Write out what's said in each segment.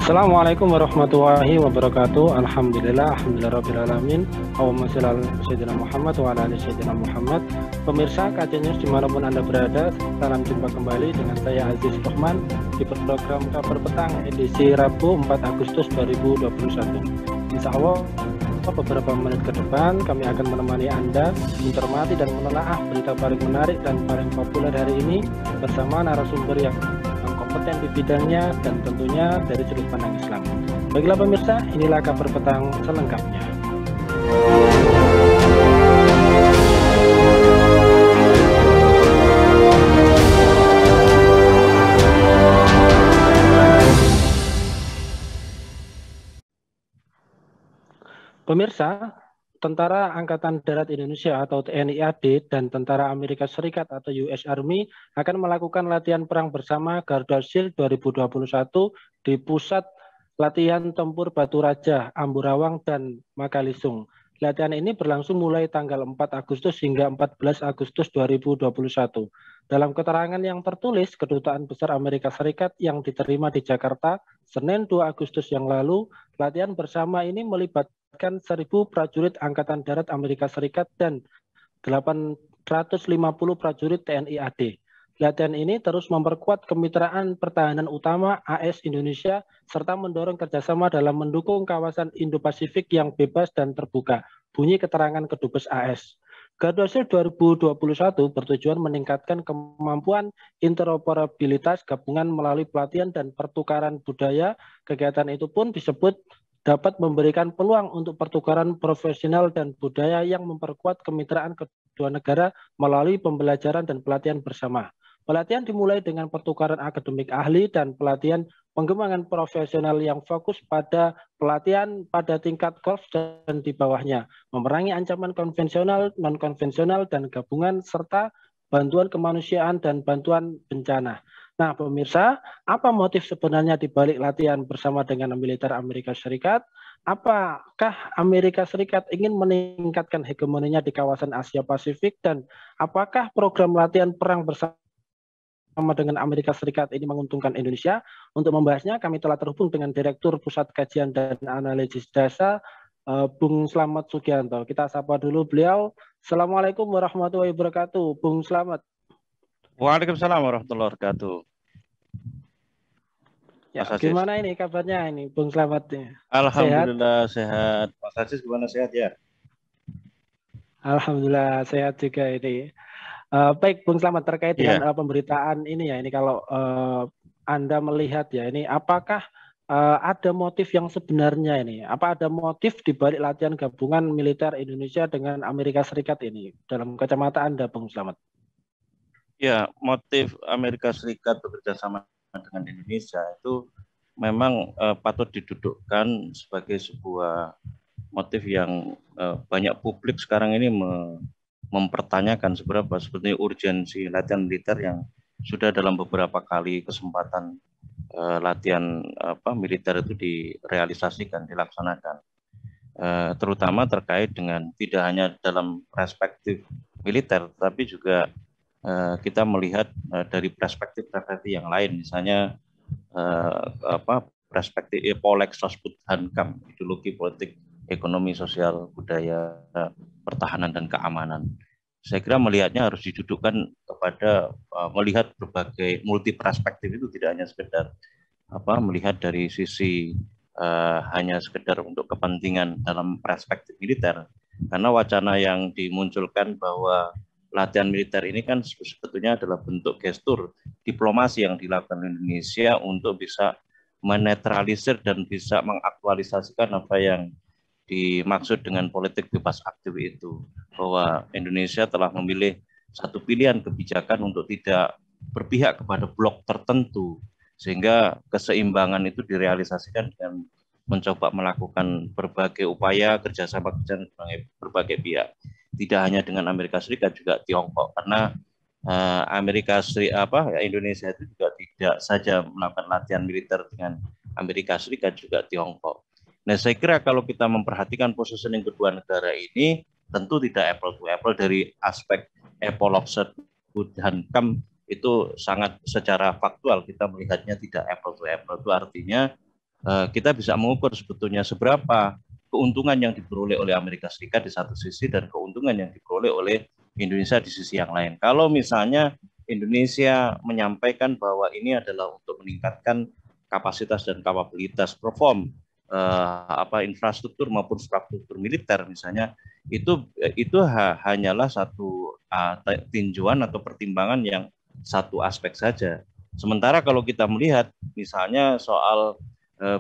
Assalamualaikum warahmatullahi wabarakatuh. Alhamdulillah rabbil alamin. Allahumma shalli ala sayyidina Muhammad wa ala ali sayyidina Muhammad. Pemirsa KC News dimanapun Anda berada, salam jumpa kembali dengan saya Aziz Rahman di program Kabar Petang edisi Rabu 4 Agustus 2021. Insya Allah beberapa menit ke depan kami akan menemani Anda mencermati dan menelaah berita paling menarik dan paling populer hari ini bersama narasumber yang kompeten di bidangnya dan tentunya dari sudut pandang Islam. Baiklah pemirsa, inilah Kabar Petang selengkapnya. Pemirsa, Tentara Angkatan Darat Indonesia atau TNI AD dan Tentara Amerika Serikat atau US Army akan melakukan latihan perang bersama Garuda Shield 2021 di Pusat Latihan Tempur Batu Raja, Amburawang, dan Makalisung. Latihan ini berlangsung mulai tanggal 4 Agustus hingga 14 Agustus 2021. Dalam keterangan yang tertulis, Kedutaan Besar Amerika Serikat yang diterima di Jakarta, Senin 2 Agustus yang lalu, latihan bersama ini melibatkan 1.000 prajurit Angkatan Darat Amerika Serikat dan 850 prajurit TNI AD. Latihan ini terus memperkuat kemitraan pertahanan utama AS Indonesia serta mendorong kerjasama dalam mendukung kawasan Indo-Pasifik yang bebas dan terbuka. Bunyi keterangan Kedubes AS. Garuda Shield 2021 bertujuan meningkatkan kemampuan interoperabilitas gabungan melalui pelatihan dan pertukaran budaya. Kegiatan itu pun disebut dapat memberikan peluang untuk pertukaran profesional dan budaya yang memperkuat kemitraan kedua negara melalui pembelajaran dan pelatihan bersama. Pelatihan dimulai dengan pertukaran akademik ahli dan pelatihan pengembangan profesional yang fokus pada pelatihan pada tingkat korps dan di bawahnya, memerangi ancaman konvensional, non-konvensional, dan gabungan, serta bantuan kemanusiaan dan bantuan bencana. Nah, pemirsa, apa motif sebenarnya di balik latihan bersama dengan militer Amerika Serikat? Apakah Amerika Serikat ingin meningkatkan hegemoninya di kawasan Asia Pasifik, dan apakah program latihan perang bersama dengan Amerika Serikat ini menguntungkan Indonesia? Untuk membahasnya, kami telah terhubung dengan Direktur Pusat Kajian dan Analisis Data, Bung Slamet Sugianto. Kita sapa dulu beliau. Assalamualaikum warahmatullahi wabarakatuh, Bung Slamet. Waalaikumsalam warahmatullahi wabarakatuh. Ya, gimana ini kabarnya ini, Bung Slamet? Alhamdulillah sehat. Mas Aziz gimana, sehat ya? Alhamdulillah sehat juga ini. Baik, Bung Slamet, terkait dengan pemberitaan ini ya, ini kalau Anda melihat ya, ini apakah ada motif yang sebenarnya ini? Apa ada motif di balik latihan gabungan militer Indonesia dengan Amerika Serikat ini? Dalam kacamata Anda, Bung Slamet? Ya, motif Amerika Serikat bekerja sama dengan Indonesia itu memang patut didudukkan sebagai sebuah motif yang banyak publik sekarang ini mempertanyakan seberapa sebetulnya urgensi latihan militer yang sudah dalam beberapa kali kesempatan latihan militer itu direalisasikan, dilaksanakan. Terutama terkait dengan tidak hanya dalam perspektif militer, tapi juga kita melihat dari perspektif yang lain, misalnya perspektif Polek Sosbud Hankam, ideologi politik, ekonomi, sosial, budaya, pertahanan dan keamanan. Saya kira melihatnya harus didudukkan kepada melihat berbagai multi perspektif, itu tidak hanya sekedar melihat dari sisi hanya sekedar untuk kepentingan dalam perspektif militer, karena wacana yang dimunculkan bahwa latihan militer ini kan sebetulnya adalah bentuk gestur diplomasi yang dilakukan Indonesia untuk bisa menetralisir dan bisa mengaktualisasikan apa yang dimaksud dengan politik bebas aktif itu, bahwa Indonesia telah memilih satu pilihan kebijakan untuk tidak berpihak kepada blok tertentu, sehingga keseimbangan itu direalisasikan dengan mencoba melakukan berbagai upaya kerjasama dengan berbagai pihak. Tidak hanya dengan Amerika Serikat, juga Tiongkok, karena Indonesia itu juga tidak saja melakukan latihan militer dengan Amerika Serikat, juga Tiongkok. Nah, saya kira kalau kita memperhatikan positioning kedua negara ini, tentu tidak apple to apple dari aspek Polok Sosbud Hankam, itu sangat secara faktual kita melihatnya tidak apple to apple. Itu artinya kita bisa mengukur sebetulnya seberapa keuntungan yang diperoleh oleh Amerika Serikat di satu sisi dan keuntungan yang diperoleh oleh Indonesia di sisi yang lain. Kalau misalnya Indonesia menyampaikan bahwa ini adalah untuk meningkatkan kapasitas dan kapabilitas perform infrastruktur maupun struktur militer misalnya, itu hanyalah satu tinjauan atau pertimbangan yang satu aspek saja. Sementara kalau kita melihat misalnya soal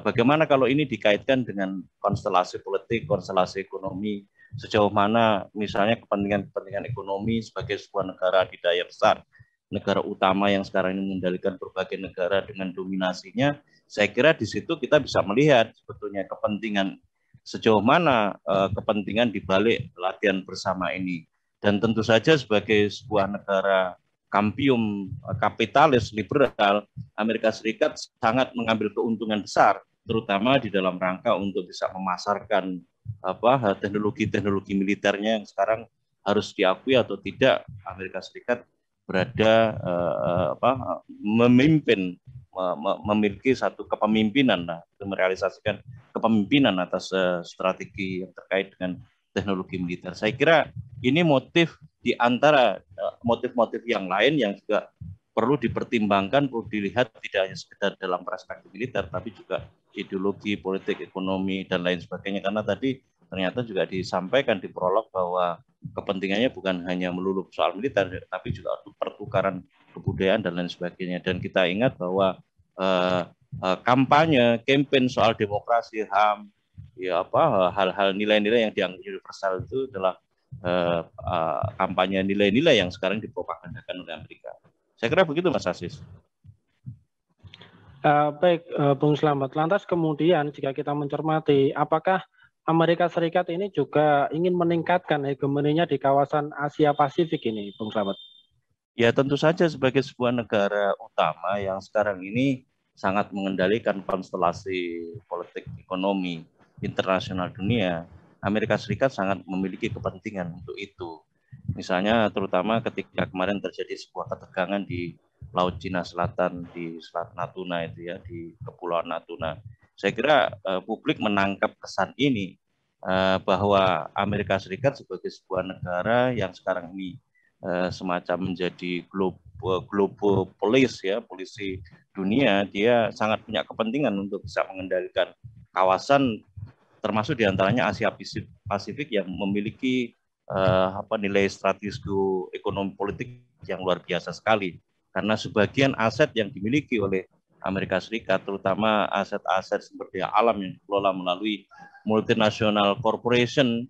bagaimana kalau ini dikaitkan dengan konstelasi politik, konstelasi ekonomi, sejauh mana misalnya kepentingan ekonomi sebagai sebuah negara adidaya besar, negara utama yang sekarang ini mengendalikan berbagai negara dengan dominasinya, saya kira di situ kita bisa melihat sebetulnya kepentingan sejauh mana kepentingan dibalik latihan bersama ini. Dan tentu saja sebagai sebuah negara kampium kapitalis liberal, Amerika Serikat sangat mengambil keuntungan besar, terutama di dalam rangka untuk bisa memasarkan teknologi-teknologi militernya yang sekarang harus diakui atau tidak, Amerika Serikat berada memiliki satu kepemimpinan, merealisasikan kepemimpinan atas strategi yang terkait dengan teknologi militer. Saya kira ini motif di antara motif-motif yang lain yang juga perlu dipertimbangkan, perlu dilihat tidak hanya sekedar dalam perspektif militer, tapi juga ideologi, politik, ekonomi, dan lain sebagainya. Karena tadi ternyata juga disampaikan di prolog bahwa kepentingannya bukan hanya melulu soal militer, tapi juga pertukaran kebudayaan dan lain sebagainya. Dan kita ingat bahwa kampanye, campaign soal demokrasi, HAM, hal-hal nilai-nilai yang dianggap universal itu adalah kampanye nilai-nilai yang sekarang dipropagandakan oleh Amerika. Saya kira begitu, Mas Aziz. Baik, Bung Slamet. Lantas kemudian jika kita mencermati, apakah Amerika Serikat ini juga ingin meningkatkan hegemoninya di kawasan Asia Pasifik ini, Bung Slamet? Ya tentu saja sebagai sebuah negara utama yang sekarang ini sangat mengendalikan konstelasi politik ekonomi internasional dunia, Amerika Serikat sangat memiliki kepentingan untuk itu. Misalnya terutama ketika kemarin terjadi sebuah ketegangan di Laut Cina Selatan, di Selat Natuna itu ya, di Kepulauan Natuna. Saya kira publik menangkap kesan ini bahwa Amerika Serikat sebagai sebuah negara yang sekarang ini semacam menjadi global police ya, polisi dunia, dia sangat punya kepentingan untuk bisa mengendalikan kawasan termasuk diantaranya Asia Pasifik yang memiliki nilai strategis ekonomi politik yang luar biasa sekali, karena sebagian aset yang dimiliki oleh Amerika Serikat, terutama aset-aset sumber daya alam yang dikelola melalui multinational corporation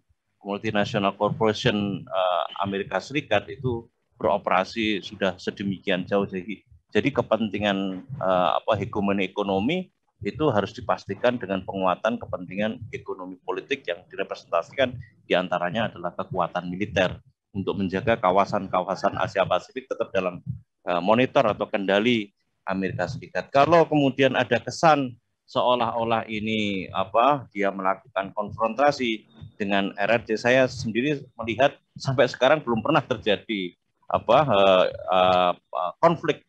Amerika Serikat itu beroperasi sudah sedemikian jauh, jadi kepentingan hegemoni ekonomi itu harus dipastikan dengan penguatan kepentingan ekonomi politik yang direpresentasikan diantaranya adalah kekuatan militer untuk menjaga kawasan-kawasan Asia Pasifik tetap dalam monitor atau kendali Amerika Serikat. Kalau kemudian ada kesan seolah-olah ini dia melakukan konfrontasi dengan RRC, saya sendiri melihat sampai sekarang belum pernah terjadi konflik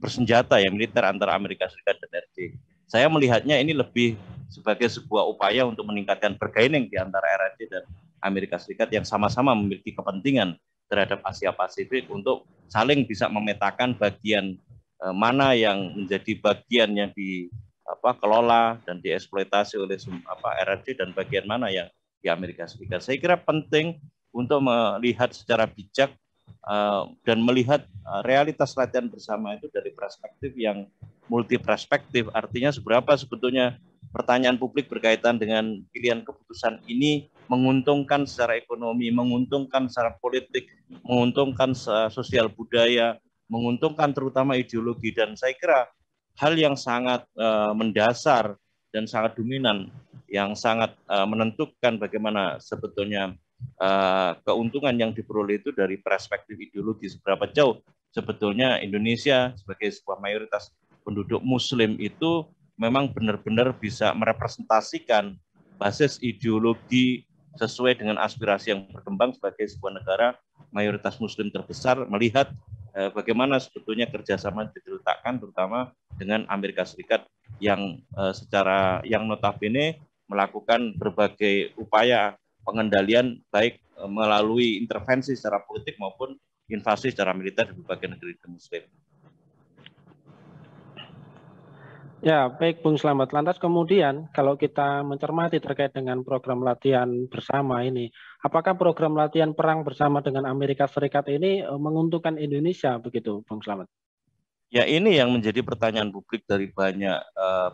bersenjata ya militer antara Amerika Serikat dan RRC. Saya melihatnya ini lebih sebagai sebuah upaya untuk meningkatkan bargaining di antara RRC dan Amerika Serikat yang sama-sama memiliki kepentingan terhadap Asia Pasifik untuk saling bisa memetakan bagian mana yang menjadi bagian yang dikelola dan dieksploitasi oleh RRC dan bagian mana yang di Amerika Serikat. Saya kira penting untuk melihat secara bijak dan melihat realitas latihan bersama itu dari perspektif yang multi perspektif. Artinya seberapa sebetulnya pertanyaan publik berkaitan dengan pilihan keputusan ini menguntungkan secara ekonomi, menguntungkan secara politik, menguntungkan sosial budaya, menguntungkan terutama ideologi. Dan saya kira hal yang sangat mendasar dan sangat dominan, yang sangat menentukan bagaimana sebetulnya keuntungan yang diperoleh itu dari perspektif ideologi, seberapa jauh sebetulnya Indonesia sebagai sebuah mayoritas penduduk Muslim itu memang benar-benar bisa merepresentasikan basis ideologi sesuai dengan aspirasi yang berkembang sebagai sebuah negara mayoritas Muslim terbesar, melihat bagaimana sebetulnya kerjasama diletakkan terutama dengan Amerika Serikat yang yang notabene melakukan berbagai upaya pengendalian baik melalui intervensi secara politik maupun invasi secara militer di berbagai negeri Muslim. Ya, baik Bung Slamet. Lantas kemudian kalau kita mencermati terkait dengan program latihan bersama ini, apakah program latihan perang bersama dengan Amerika Serikat ini menguntungkan Indonesia begitu, Bung Slamet? Ya, ini yang menjadi pertanyaan publik dari banyak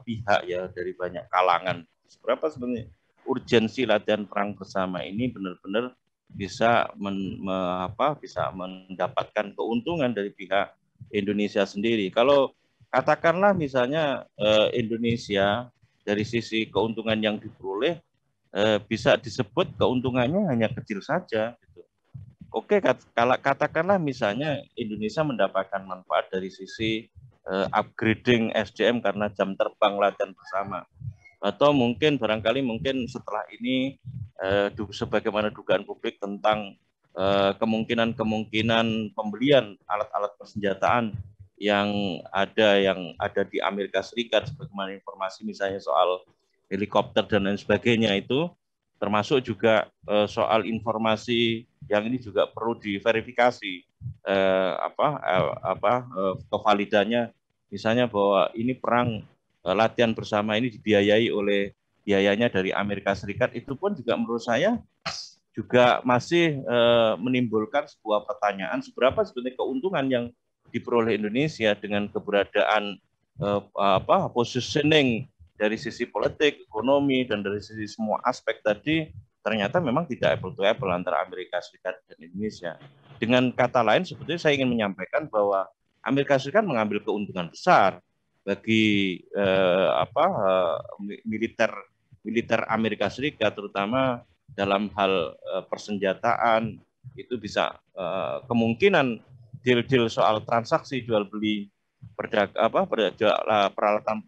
pihak ya, dari banyak kalangan. Seberapa sebenarnya urgensi latihan perang bersama ini benar-benar bisa bisa mendapatkan keuntungan dari pihak Indonesia sendiri. Kalau katakanlah misalnya Indonesia dari sisi keuntungan yang diperoleh bisa disebut keuntungannya hanya kecil saja. Gitu. Oke, katakanlah misalnya Indonesia mendapatkan manfaat dari sisi upgrading SDM karena jam terbang latihan bersama. Atau barangkali setelah ini sebagaimana dugaan publik tentang kemungkinan pembelian alat-alat persenjataan yang ada di Amerika Serikat, sebagaimana informasi misalnya soal helikopter dan lain sebagainya itu, termasuk juga soal informasi yang ini juga perlu diverifikasi kevalidannya, misalnya bahwa ini perang latihan bersama ini dibiayai oleh biayanya dari Amerika Serikat, itu pun juga menurut saya juga masih menimbulkan sebuah pertanyaan seberapa sebetulnya keuntungan yang diperoleh Indonesia dengan keberadaan positioning dari sisi politik, ekonomi, dan dari sisi semua aspek tadi ternyata memang tidak apple to apple antara Amerika Serikat dan Indonesia. Dengan kata lain, sebetulnya saya ingin menyampaikan bahwa Amerika Serikat mengambil keuntungan besar bagi militer Amerika Serikat, terutama dalam hal persenjataan. Itu bisa kemungkinan deal-deal soal transaksi jual beli peralatan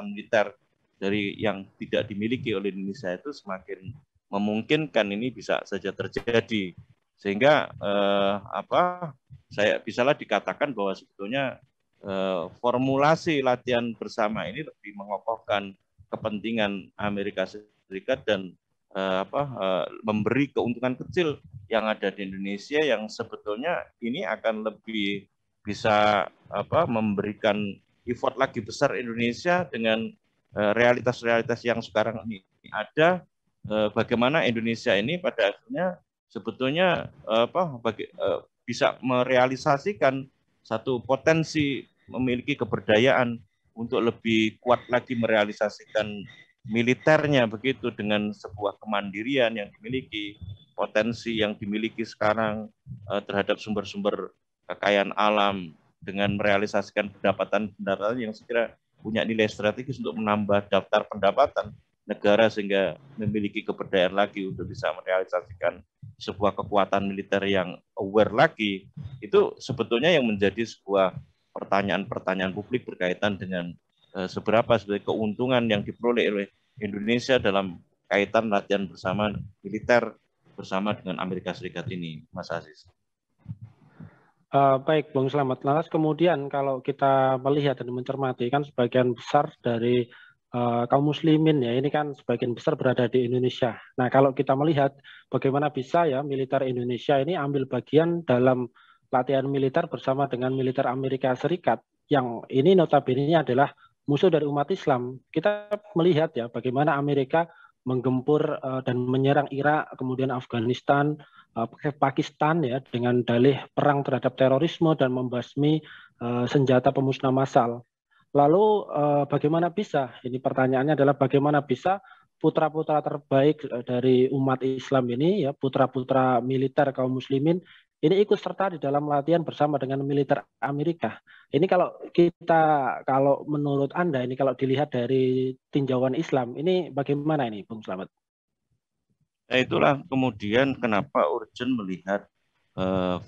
militer dari yang tidak dimiliki oleh Indonesia itu semakin memungkinkan ini bisa saja terjadi, sehingga saya bisalah dikatakan bahwa sebetulnya formulasi latihan bersama ini lebih mengokohkan kepentingan Amerika Serikat dan memberi keuntungan kecil yang ada di Indonesia, yang sebetulnya ini akan lebih bisa memberikan effort lagi besar Indonesia dengan realitas-realitas yang sekarang ini ada, bagaimana Indonesia ini pada akhirnya sebetulnya bisa merealisasikan satu potensi memiliki keberdayaan untuk lebih kuat lagi merealisasikan militernya begitu, dengan sebuah kemandirian yang dimiliki, potensi yang dimiliki sekarang terhadap sumber-sumber kekayaan alam, dengan merealisasikan pendapatan yang sekira punya nilai strategis untuk menambah daftar pendapatan negara sehingga memiliki keberdayaan lagi untuk bisa merealisasikan sebuah kekuatan militer yang aware lagi. Itu sebetulnya yang menjadi sebuah pertanyaan-pertanyaan publik berkaitan dengan seberapa sebagai keuntungan yang diperoleh oleh Indonesia dalam kaitan latihan bersama militer bersama dengan Amerika Serikat ini, Mas Aziz. Baik, Bung Slamet. Lantas kemudian kalau kita melihat dan mencermati, kan sebagian besar dari kaum muslimin ya, ini kan sebagian besar berada di Indonesia. Nah, kalau kita melihat bagaimana bisa ya militer Indonesia ini ambil bagian dalam latihan militer bersama dengan militer Amerika Serikat, yang ini notabene adalah musuh dari umat Islam. Kita melihat ya bagaimana Amerika menggempur dan menyerang Irak, kemudian Afghanistan, Pakistan ya, dengan dalih perang terhadap terorisme dan membasmi senjata pemusnah massal. Lalu bagaimana bisa? Ini pertanyaannya adalah bagaimana bisa putra-putra terbaik dari umat Islam ini ya, putra-putra militer kaum muslimin ini ikut serta di dalam latihan bersama dengan militer Amerika. Ini kalau menurut Anda ini kalau dilihat dari tinjauan Islam ini bagaimana ini, Bung Slamet? Nah, itulah kemudian kenapa urgent melihat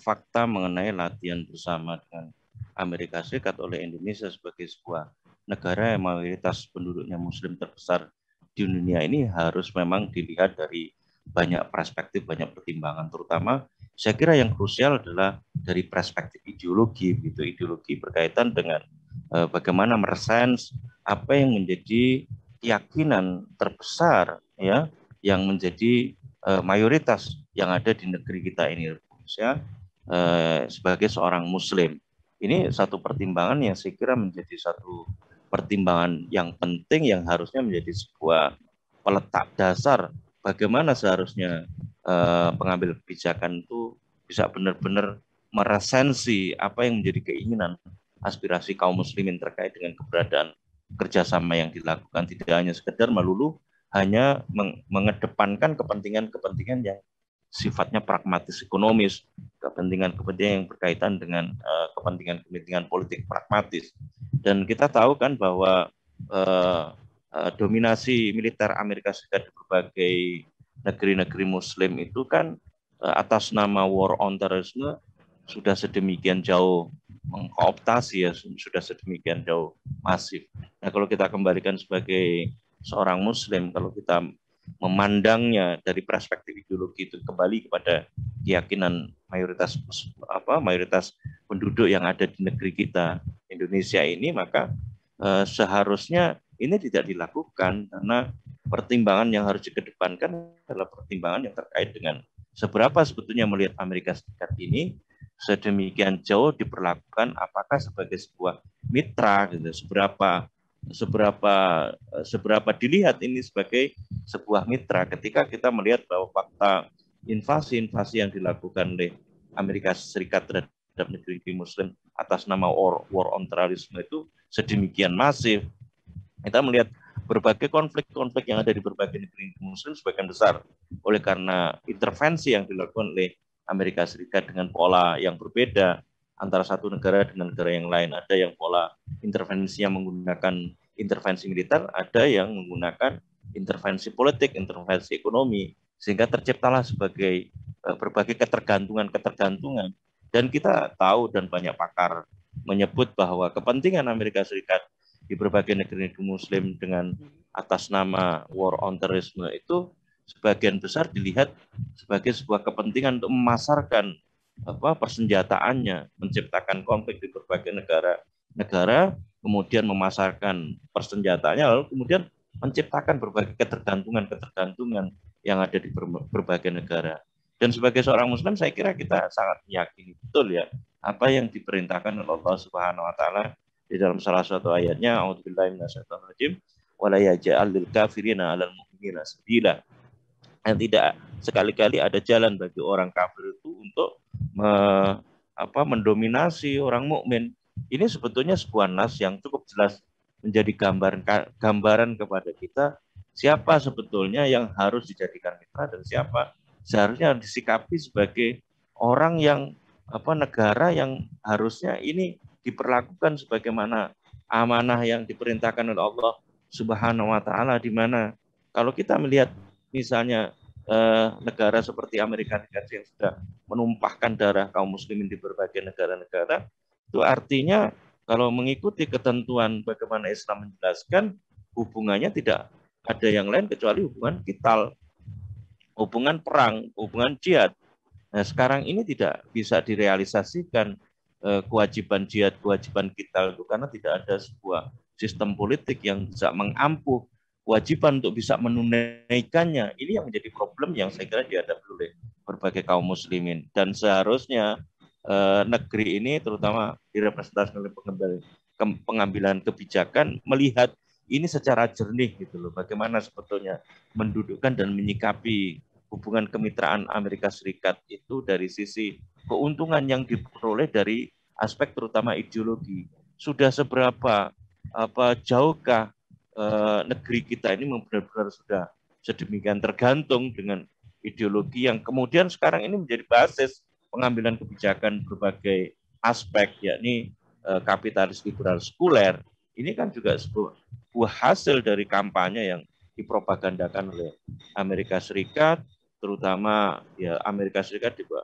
fakta mengenai latihan bersama dengan Amerika Serikat oleh Indonesia sebagai sebuah negara yang mayoritas penduduknya Muslim terbesar di dunia ini harus memang dilihat dari banyak perspektif, banyak pertimbangan, terutama saya kira yang krusial adalah dari perspektif ideologi, gitu, ideologi berkaitan dengan bagaimana meresens apa yang menjadi keyakinan terbesar ya yang menjadi mayoritas yang ada di negeri kita ini Indonesia sebagai seorang muslim. Ini satu pertimbangan yang saya kira menjadi satu pertimbangan yang penting yang harusnya menjadi sebuah peletak dasar bagaimana seharusnya pengambil kebijakan itu bisa benar-benar meresensi apa yang menjadi keinginan aspirasi kaum muslimin terkait dengan keberadaan kerjasama yang dilakukan, tidak hanya sekedar melulu hanya mengedepankan kepentingan-kepentingan yang sifatnya pragmatis ekonomis, kepentingan-kepentingan yang berkaitan dengan kepentingan-kepentingan politik pragmatis. Dan kita tahu kan bahwa dominasi militer Amerika Serikat di berbagai negeri-negeri Muslim itu kan atas nama war on terrorisme sudah sedemikian jauh mengkooptasi ya, sudah sedemikian jauh masif. Nah, kalau kita kembalikan sebagai seorang Muslim, kalau kita memandangnya dari perspektif ideologi itu kembali kepada keyakinan mayoritas penduduk yang ada di negeri kita Indonesia ini, maka seharusnya ini tidak dilakukan karena pertimbangan yang harus dikedepankan adalah pertimbangan yang terkait dengan seberapa sebetulnya melihat Amerika Serikat ini sedemikian jauh diperlakukan apakah sebagai sebuah mitra gitu, seberapa dilihat ini sebagai sebuah mitra ketika kita melihat bahwa fakta invasi-invasi yang dilakukan oleh Amerika Serikat terhadap negeri Muslim atas nama war on terrorisme itu sedemikian masif. Kita melihat berbagai konflik-konflik yang ada di berbagai negeri Muslim sebagian besar oleh karena intervensi yang dilakukan oleh Amerika Serikat dengan pola yang berbeda antara satu negara dengan negara yang lain. Ada yang pola intervensinya menggunakan intervensi militer, ada yang menggunakan intervensi politik, intervensi ekonomi, sehingga terciptalah sebagai berbagai ketergantungan. Dan kita tahu dan banyak pakar menyebut bahwa kepentingan Amerika Serikat di berbagai negeri Muslim dengan atas nama war on terrorisme itu sebagian besar dilihat sebagai sebuah kepentingan untuk memasarkan persenjataannya, menciptakan konflik di berbagai negara, kemudian memasarkan persenjataannya, lalu kemudian menciptakan berbagai ketergantungan yang ada di berbagai negara. Dan sebagai seorang Muslim, saya kira kita sangat meyakini betul ya apa yang diperintahkan oleh Allah Subhanahu Wa Taala di dalam salah satu ayatnya, A'udzubillahi minasyaitonirrajim, wa la yaj'al lil kafirina 'alal mu'minina sabila. Dan tidak sekali-kali ada jalan bagi orang kafir itu untuk mendominasi orang mukmin. Ini sebetulnya sebuah nas yang cukup jelas menjadi gambaran kepada kita siapa sebetulnya yang harus dijadikan mitra dan siapa seharusnya disikapi sebagai orang yang negara yang harusnya ini diperlakukan sebagaimana amanah yang diperintahkan oleh Allah Subhanahu Wa Taala, di mana kalau kita melihat misalnya negara seperti Amerika Serikat yang sudah menumpahkan darah kaum muslimin di berbagai negara-negara, itu artinya kalau mengikuti ketentuan bagaimana Islam menjelaskan, hubungannya tidak ada yang lain kecuali hubungan qital, hubungan perang, hubungan jihad. Nah, sekarang ini tidak bisa direalisasikan kewajiban jihad, kewajiban qital itu karena tidak ada sebuah sistem politik yang bisa mengampuh kewajiban untuk bisa menunaikannya. Ini yang menjadi problem yang saya kira dihadapi oleh berbagai kaum muslimin. Dan seharusnya negeri ini terutama direpresentasi oleh pengambilan kebijakan melihat ini secara jernih gitu loh. Bagaimana sebetulnya mendudukkan dan menyikapi hubungan kemitraan Amerika Serikat itu dari sisi keuntungan yang diperoleh dari aspek terutama ideologi. Sudah seberapa jauhkah negeri kita ini benar-benar sudah sedemikian tergantung dengan ideologi yang kemudian sekarang ini menjadi basis pengambilan kebijakan berbagai aspek, yakni kapitalis liberal sekuler. Ini kan juga sebuah hasil dari kampanye yang dipropagandakan oleh Amerika Serikat, terutama ya Amerika Serikat juga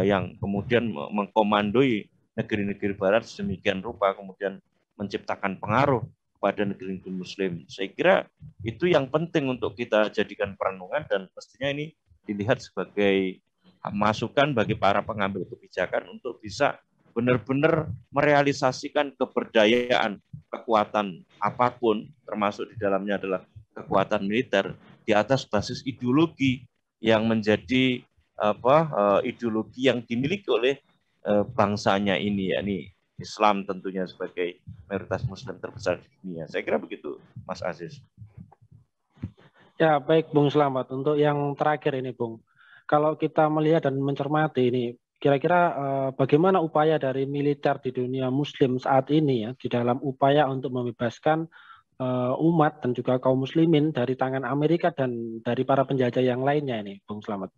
yang kemudian mengkomandoi negeri-negeri barat sedemikian rupa, kemudian menciptakan pengaruh pada negeri Muslim. Saya kira itu yang penting untuk kita jadikan perenungan dan pastinya ini dilihat sebagai masukan bagi para pengambil kebijakan untuk bisa benar-benar merealisasikan keberdayaan, kekuatan apapun, termasuk di dalamnya adalah kekuatan militer, di atas basis ideologi yang menjadi ideologi yang dimiliki oleh bangsanya ini, yakni Islam tentunya sebagai mayoritas Muslim terbesar di dunia. Saya kira begitu, Mas Aziz. Ya, baik Bung Slamet. Untuk yang terakhir ini, Bung. Kalau kita melihat dan mencermati ini, kira-kira bagaimana upaya dari militer di dunia Muslim saat ini ya, di dalam upaya untuk membebaskan umat dan juga kaum muslimin dari tangan Amerika dan dari para penjajah yang lainnya ini, Bung Slamet.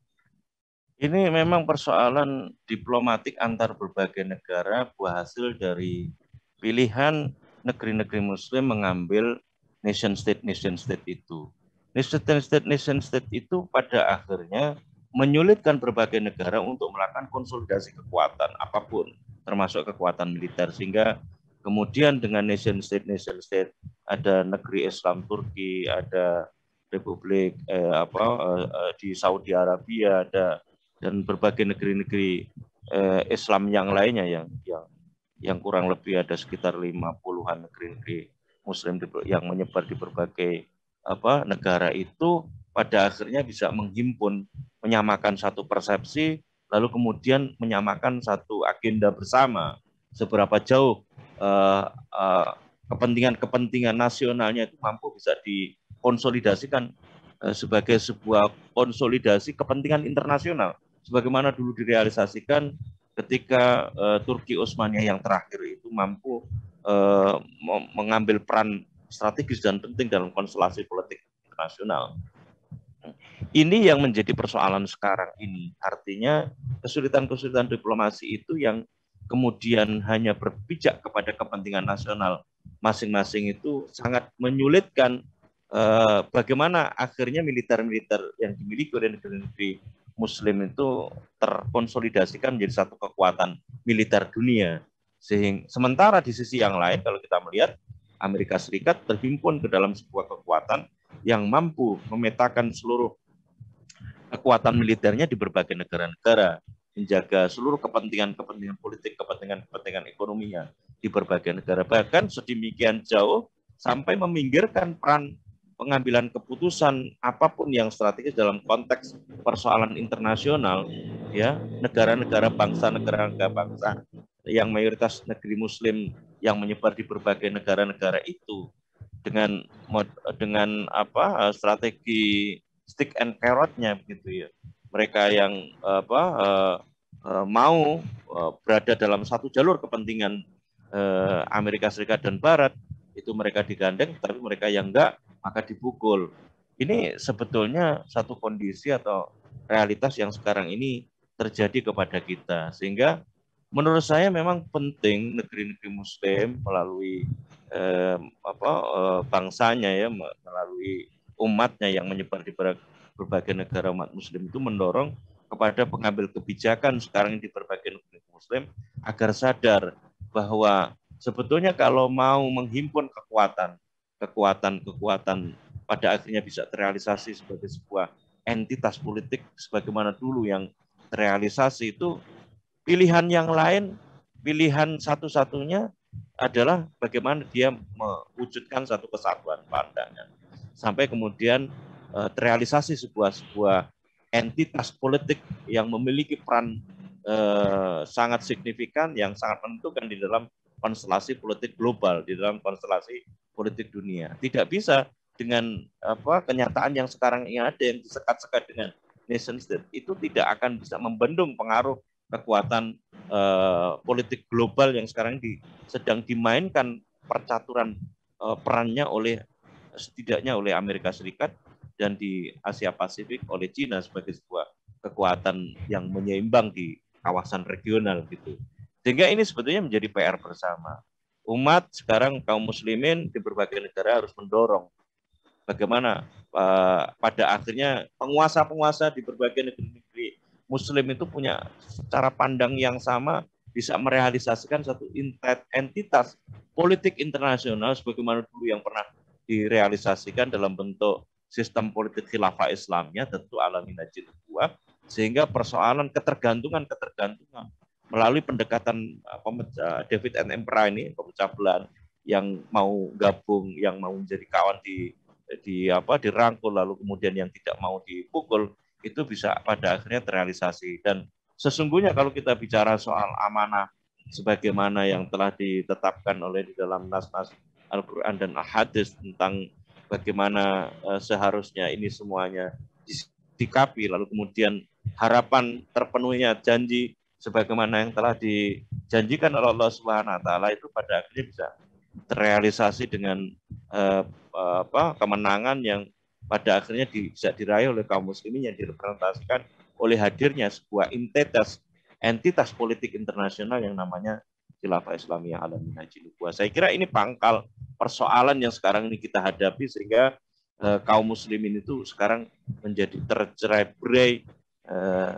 Ini memang persoalan diplomatik antar berbagai negara, buah hasil dari pilihan negeri-negeri Muslim mengambil nation state itu. Nation state itu pada akhirnya menyulitkan berbagai negara untuk melakukan konsolidasi kekuatan apapun, termasuk kekuatan militer, sehingga kemudian dengan nation state ada negeri Islam Turki, ada Republik di Saudi Arabia, ada dan berbagai negeri-negeri Islam yang lainnya yang kurang lebih ada sekitar 50-an negeri-negeri Muslim yang menyebar di berbagai negara itu pada akhirnya bisa menghimpun, menyamakan satu persepsi, lalu kemudian menyamakan satu agenda bersama. Seberapa jauh kepentingan nasionalnya itu mampu bisa dikonsolidasikan sebagai sebuah konsolidasi kepentingan internasional, sebagaimana dulu direalisasikan ketika Turki Utsmaniyah yang terakhir itu mampu mengambil peran strategis dan penting dalam konstelasi politik internasional. Ini yang menjadi persoalan sekarang ini. Artinya kesulitan-kesulitan diplomasi itu yang kemudian hanya berpijak kepada kepentingan nasional masing-masing itu sangat menyulitkan bagaimana akhirnya militer-militer yang dimiliki oleh negeri-negeri Muslim itu terkonsolidasikan menjadi satu kekuatan militer dunia. Sementara di sisi yang lain, kalau kita melihat Amerika Serikat terhimpun ke dalam sebuah kekuatan yang mampu memetakan seluruh kekuatan militernya di berbagai negara-negara, menjaga seluruh kepentingan politik, kepentingan ekonominya di berbagai negara, bahkan sedemikian jauh sampai meminggirkan peran pengambilan keputusan apapun yang strategis dalam konteks persoalan internasional, ya, negara-negara bangsa yang mayoritas negeri Muslim yang menyebar di berbagai negara-negara itu dengan strategi stick and carrot-nya begitu ya. Mereka yang mau berada dalam satu jalur kepentingan Amerika Serikat dan Barat, itu mereka digandeng, tapi mereka yang enggak maka dipukul. Ini sebetulnya satu kondisi atau realitas yang sekarang ini terjadi kepada kita, sehingga menurut saya memang penting negeri-negeri Muslim melalui bangsanya ya, melalui umatnya yang menyebar di berbagai negara umat Muslim itu mendorong kepada pengambil kebijakan sekarang di berbagai negeri Muslim agar sadar bahwa sebetulnya kalau mau menghimpun kekuatan pada akhirnya bisa terrealisasi sebagai sebuah entitas politik sebagaimana dulu yang terrealisasi, itu pilihan yang lain, pilihan satu-satunya adalah bagaimana dia mewujudkan satu kesatuan pandangan sampai kemudian terrealisasi sebuah entitas politik yang memiliki peran sangat signifikan, yang sangat menentukan di dalam konstelasi politik global, di dalam konstelasi politik dunia. Tidak bisa dengan kenyataan yang sekarang ini ada yang disekat-sekat dengan nation state, itu tidak akan bisa membendung pengaruh kekuatan politik global yang sekarang sedang dimainkan percaturan perannya setidaknya oleh Amerika Serikat dan di Asia Pasifik oleh Cina sebagai sebuah kekuatan yang menyeimbang di kawasan regional gitu. Sehingga ini sebetulnya menjadi PR bersama. Umat sekarang kaum muslimin di berbagai negara harus mendorong bagaimana pada akhirnya penguasa-penguasa di berbagai negeri Muslim itu punya cara pandang yang sama, bisa merealisasikan satu entitas politik internasional sebagaimana dulu yang pernah direalisasikan dalam bentuk sistem politik khilafah Islamnya, tentu ala minhajil nubuwah, sehingga persoalan ketergantungan melalui pendekatan David and Emperor ini, pemecah belah yang mau gabung, yang mau menjadi kawan dirangkul, lalu kemudian yang tidak mau dipukul, itu bisa pada akhirnya terrealisasi. Dan sesungguhnya kalau kita bicara soal amanah sebagaimana yang telah ditetapkan oleh di dalam nas-nas Al-Quran dan Al-Hadis tentang bagaimana seharusnya ini semuanya disikapi, lalu kemudian harapan terpenuhnya janji sebagaimana yang telah dijanjikan oleh Allah Subhanahu wa taala, itu pada akhirnya bisa terrealisasi dengan kemenangan yang pada akhirnya bisa diraih oleh kaum muslimin yang direpresentasikan oleh hadirnya sebuah entitas politik internasional yang namanya Khilafah Islamiyah ala Minhajin Nubuwah. Saya kira ini pangkal persoalan yang sekarang ini kita hadapi, sehingga kaum muslimin itu sekarang menjadi tercerai-berai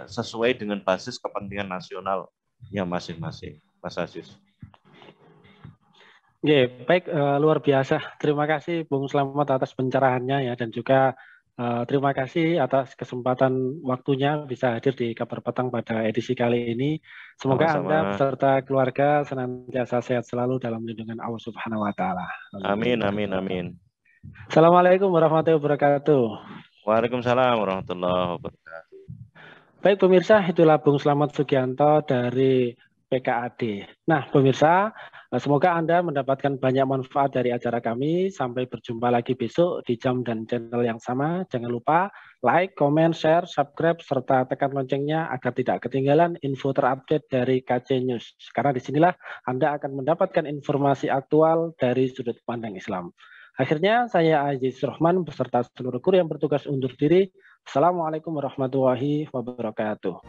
sesuai dengan basis kepentingan nasionalnya masing-masing. Mas Aziz. Baik, luar biasa. Terima kasih Bung Slamet atas pencerahannya ya, dan juga terima kasih atas kesempatan waktunya bisa hadir di Kabar Petang pada edisi kali ini. Semoga Sama-sama. Anda beserta keluarga senantiasa sehat selalu dalam lindungan Allah Subhanahu wa taala. Amin, amin, amin. Assalamualaikum warahmatullahi wabarakatuh. Waalaikumsalam warahmatullahi wabarakatuh. Baik pemirsa, itulah Bung Slamet Sugianto dari PKAD. Nah pemirsa, semoga Anda mendapatkan banyak manfaat dari acara kami. Sampai berjumpa lagi besok di jam dan channel yang sama. Jangan lupa like, comment, share, subscribe, serta tekan loncengnya agar tidak ketinggalan info terupdate dari KC News. Karena disinilah Anda akan mendapatkan informasi aktual dari sudut pandang Islam. Akhirnya saya Aziz Rahman beserta seluruh kru yang bertugas undur diri. Assalamualaikum warahmatullahi wabarakatuh.